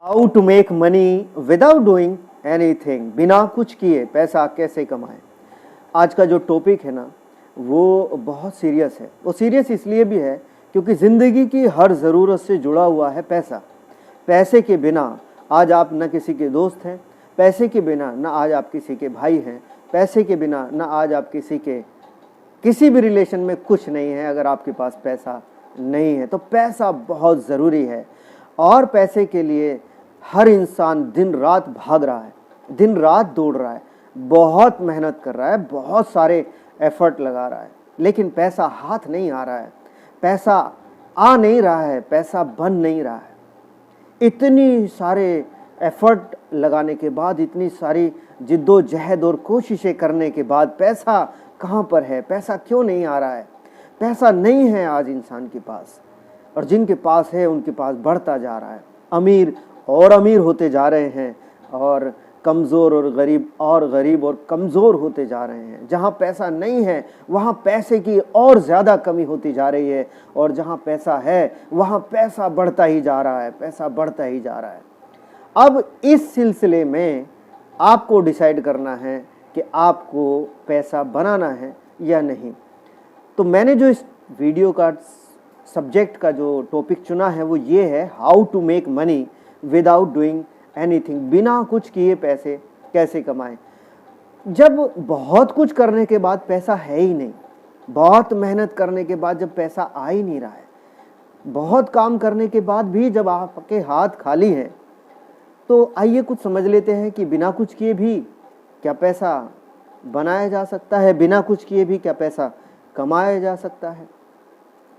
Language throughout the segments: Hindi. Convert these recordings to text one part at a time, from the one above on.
How to make money without doing anything. बिना कुछ किए पैसा कैसे कमाएं। आज का जो टॉपिक है ना वो बहुत सीरियस है। वो सीरियस इसलिए भी है क्योंकि ज़िंदगी की हर ज़रूरत से जुड़ा हुआ है पैसा। पैसे के बिना आज आप न किसी के दोस्त हैं, पैसे के बिना न आज आप किसी के भाई हैं, पैसे के बिना न आज आप किसी भी रिलेशन में कुछ नहीं है। अगर आपके पास पैसा नहीं है तो पैसा बहुत ज़रूरी है और पैसे के लिए हर इंसान दिन रात भाग रहा है, दिन रात दौड़ रहा है, बहुत मेहनत कर रहा है, बहुत सारे एफर्ट लगा रहा है, लेकिन पैसा हाथ नहीं आ रहा है, पैसा आ नहीं रहा है, पैसा बन नहीं रहा है। इतनी सारे एफर्ट लगाने के बाद, इतनी सारी जिद्दोजहद और कोशिशें करने के बाद पैसा कहाँ पर है, पैसा क्यों नहीं आ रहा है। पैसा नहीं है आज इंसान के पास, और जिनके पास है उनके पास बढ़ता जा रहा है। अमीर और अमीर होते जा रहे हैं और कमज़ोर और गरीब और कमज़ोर होते जा रहे हैं। जहाँ पैसा नहीं है वहाँ पैसे की और ज़्यादा कमी होती जा रही है, और जहाँ पैसा है वहाँ पैसा बढ़ता ही जा रहा है, पैसा बढ़ता ही जा रहा है। अब इस सिलसिले में आपको डिसाइड करना है कि आपको पैसा बनाना है या नहीं। तो मैंने जो इस वीडियो का सब्जेक्ट का जो टॉपिक चुना है वो ये है, how to make money without doing anything. बिना कुछ किए पैसे कैसे कमाएं। जब बहुत कुछ करने के बाद पैसा है ही नहीं, बहुत मेहनत करने के बाद जब पैसा आ ही नहीं रहा है, बहुत काम करने के बाद भी जब आपके हाथ खाली हैं, तो आइए कुछ समझ लेते हैं कि बिना कुछ किए भी क्या पैसा बनाया जा सकता है, बिना कुछ किए भी क्या पैसा कमाया जा सकता है।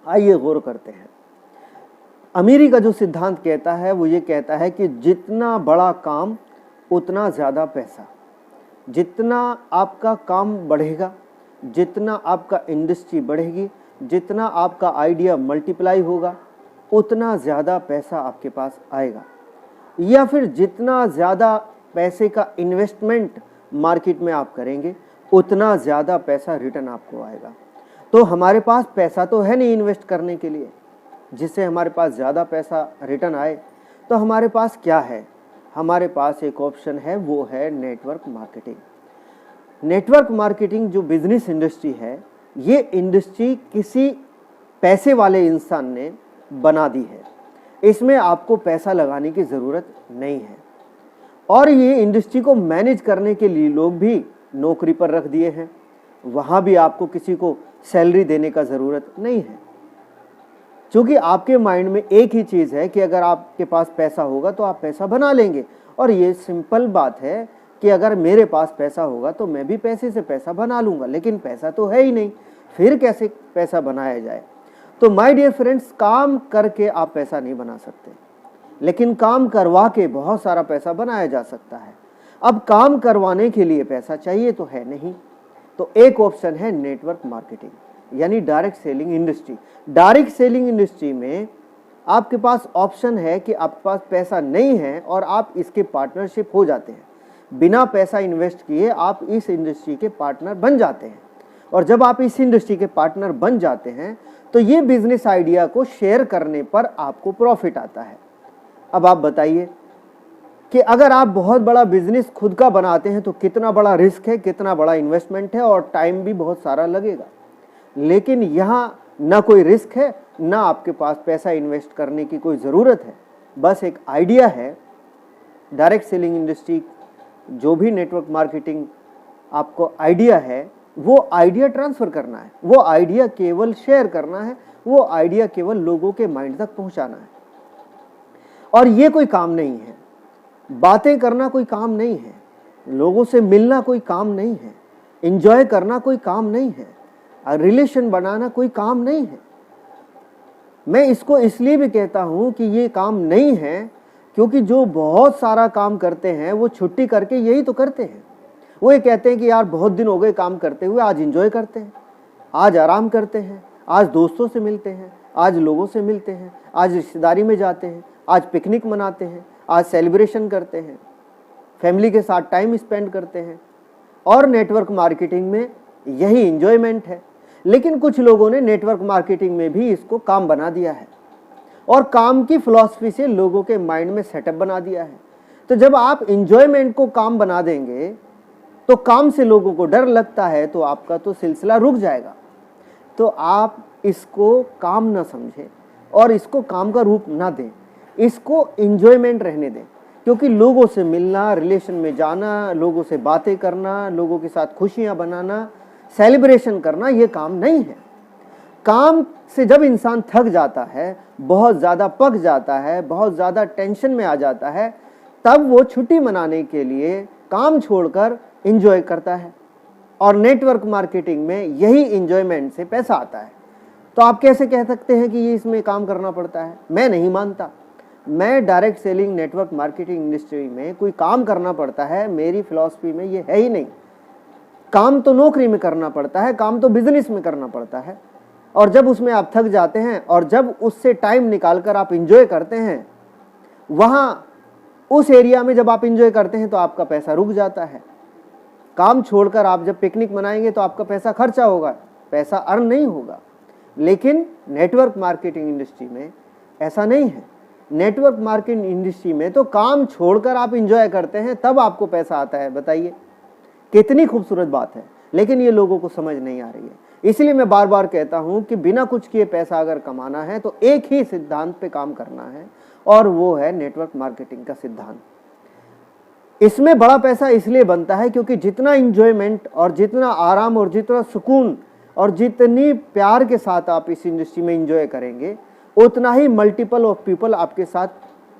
आइए गौर करते हैं। अमीरी का जो सिद्धांत कहता है वो ये कहता है कि जितना बड़ा काम उतना ज़्यादा पैसा। जितना आपका काम बढ़ेगा, जितना आपका इंडस्ट्री बढ़ेगी, जितना आपका आइडिया मल्टीप्लाई होगा, उतना ज़्यादा पैसा आपके पास आएगा। या फिर जितना ज़्यादा पैसे का इन्वेस्टमेंट मार्केट में आप करेंगे, उतना ज़्यादा पैसा रिटर्न आपको आएगा। तो हमारे पास पैसा तो है नहीं इन्वेस्ट करने के लिए जिससे हमारे पास ज़्यादा पैसा रिटर्न आए। तो हमारे पास क्या है? हमारे पास एक ऑप्शन है, वो है नेटवर्क मार्केटिंग। नेटवर्क मार्केटिंग जो बिजनेस इंडस्ट्री है, ये इंडस्ट्री किसी पैसे वाले इंसान ने बना दी है। इसमें आपको पैसा लगाने की ज़रूरत नहीं है, और ये इंडस्ट्री को मैनेज करने के लिए लोग भी नौकरी पर रख दिए हैं। वहाँ भी आपको किसी को सैलरी देने का ज़रूरत नहीं है, क्योंकि आपके माइंड में एक ही चीज़ है कि अगर आपके पास पैसा होगा तो आप पैसा बना लेंगे। और ये सिंपल बात है कि अगर मेरे पास पैसा होगा तो मैं भी पैसे से पैसा बना लूँगा, लेकिन पैसा तो है ही नहीं, फिर कैसे पैसा बनाया जाए। तो माय डियर फ्रेंड्स, काम करके आप पैसा नहीं बना सकते, लेकिन काम करवा के बहुत सारा पैसा बनाया जा सकता है। अब काम करवाने के लिए पैसा चाहिए तो है नहीं, तो एक ऑप्शन है नेटवर्क मार्केटिंग, यानी direct selling industry. Direct selling industry में आपके पास ऑप्शन है कि आपके पास पैसा नहीं है और आप इसके पार्टनरशिप हो जाते हैं। बिना पैसा इन्वेस्ट किए आप इस इंडस्ट्री के पार्टनर बन जाते हैं, और जब आप इस इंडस्ट्री के पार्टनर बन जाते हैं तो ये बिजनेस आइडिया को शेयर करने पर आपको प्रॉफिट आता है। अब आप बताइए कि अगर आप बहुत बड़ा बिजनेस खुद का बनाते हैं तो कितना बड़ा रिस्क है, कितना बड़ा इन्वेस्टमेंट है, और टाइम भी बहुत सारा लगेगा। लेकिन यहाँ ना कोई रिस्क है, ना आपके पास पैसा इन्वेस्ट करने की कोई ज़रूरत है। बस एक आइडिया है। डायरेक्ट सेलिंग इंडस्ट्री जो भी नेटवर्क मार्केटिंग आपको आइडिया है, वो आइडिया ट्रांसफ़र करना है, वो आइडिया केवल शेयर करना है, वो आइडिया केवल लोगों के माइंड तक पहुँचाना है। और ये कोई काम नहीं है, बातें करना कोई काम नहीं है, लोगों से मिलना कोई काम नहीं है, एंजॉय करना कोई काम नहीं है, रिलेशन बनाना कोई काम नहीं है। मैं इसको इसलिए भी कहता हूँ कि ये काम नहीं है क्योंकि जो बहुत सारा काम करते हैं वो छुट्टी करके यही तो करते हैं। वो ये कहते हैं कि यार बहुत दिन हो गए काम करते हुए, आज एंजॉय करते हैं, आज आराम करते हैं, आज दोस्तों से मिलते हैं, आज लोगों से मिलते हैं, आज रिश्तेदारी में जाते हैं, आज पिकनिक मनाते हैं, आज सेलिब्रेशन करते हैं, फैमिली के साथ टाइम स्पेंड करते हैं। और नेटवर्क मार्केटिंग में यही एंजॉयमेंट है। लेकिन कुछ लोगों ने नेटवर्क मार्केटिंग में भी इसको काम बना दिया है, और काम की फिलॉसफी से लोगों के माइंड में सेटअप बना दिया है। तो जब आप इंजॉयमेंट को काम बना देंगे तो काम से लोगों को डर लगता है, तो आपका तो सिलसिला रुक जाएगा। तो आप इसको काम ना समझें और इसको काम का रूप ना दें, इसको इंजॉयमेंट रहने दें। क्योंकि लोगों से मिलना, रिलेशन में जाना, लोगों से बातें करना, लोगों के साथ खुशियां बनाना, सेलिब्रेशन करना, ये काम नहीं है। काम से जब इंसान थक जाता है, बहुत ज़्यादा पक जाता है, बहुत ज़्यादा टेंशन में आ जाता है, तब वो छुट्टी मनाने के लिए काम छोड़कर एंजॉय करता है। और नेटवर्क मार्केटिंग में यही एंजॉयमेंट से पैसा आता है। तो आप कैसे कह सकते हैं कि ये इसमें काम करना पड़ता है? मैं नहीं मानता। मैं direct selling network marketing industry में कोई काम करना पड़ता है, मेरी फिलॉसफी में ये है ही नहीं। काम तो नौकरी में करना पड़ता है, काम तो बिजनेस में करना पड़ता है। और जब उसमें आप थक जाते हैं और जब उससे टाइम निकालकर आप इंजॉय करते हैं, वहाँ उस एरिया में जब आप इंजॉय करते हैं तो आपका पैसा रुक जाता है। काम छोड़कर आप जब पिकनिक मनाएंगे तो आपका पैसा खर्चा होगा, पैसा अर्न नहीं होगा। लेकिन नेटवर्क मार्केटिंग इंडस्ट्री में ऐसा नहीं है। नेटवर्क मार्केटिंग इंडस्ट्री में तो काम छोड़कर आप इंजॉय करते हैं, तब आपको पैसा आता है। बताइए कितनी खूबसूरत बात है। लेकिन ये लोगों को समझ नहीं आ रही है। इसलिए मैं बार बार कहता हूं कि बिना कुछ किए पैसा अगर कमाना है तो एक ही सिद्धांत पे काम करना है, और वो है नेटवर्क मार्केटिंग का सिद्धांत। इसमें बड़ा पैसा इसलिए बनता है क्योंकि जितना इंजॉयमेंट और जितना आराम और जितना सुकून और जितनी प्यार के साथ आप इस इंडस्ट्री में इंजॉय करेंगे, उतना ही मल्टीपल ऑफ पीपल आपके साथ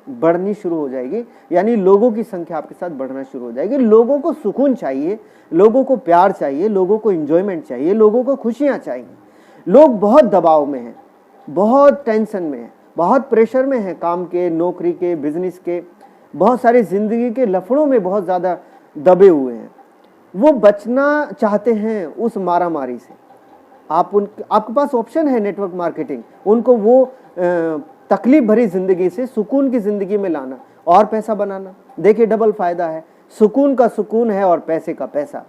बढ़नी शुरू हो जाएगी। यानी लोगों की संख्या आपके साथ बढ़ना शुरू हो जाएगी। लोगों को सुकून चाहिए, लोगों को प्यार चाहिए, लोगों को इंजॉयमेंट चाहिए, लोगों को खुशियां चाहिए। लोग बहुत दबाव में हैं, बहुत टेंशन में हैं, बहुत प्रेशर में हैं, काम के, नौकरी के, बिजनेस के, बहुत सारी जिंदगी के लफड़ों में बहुत ज़्यादा दबे हुए हैं। वो बचना चाहते हैं उस मारामारी से। आपके पास ऑप्शन है नेटवर्क मार्केटिंग, उनको वो तकलीफ भरी जिंदगी से सुकून की जिंदगी में लाना और पैसा बनाना। देखिए डबल फायदा है, सुकून का सुकून है और पैसे का पैसा।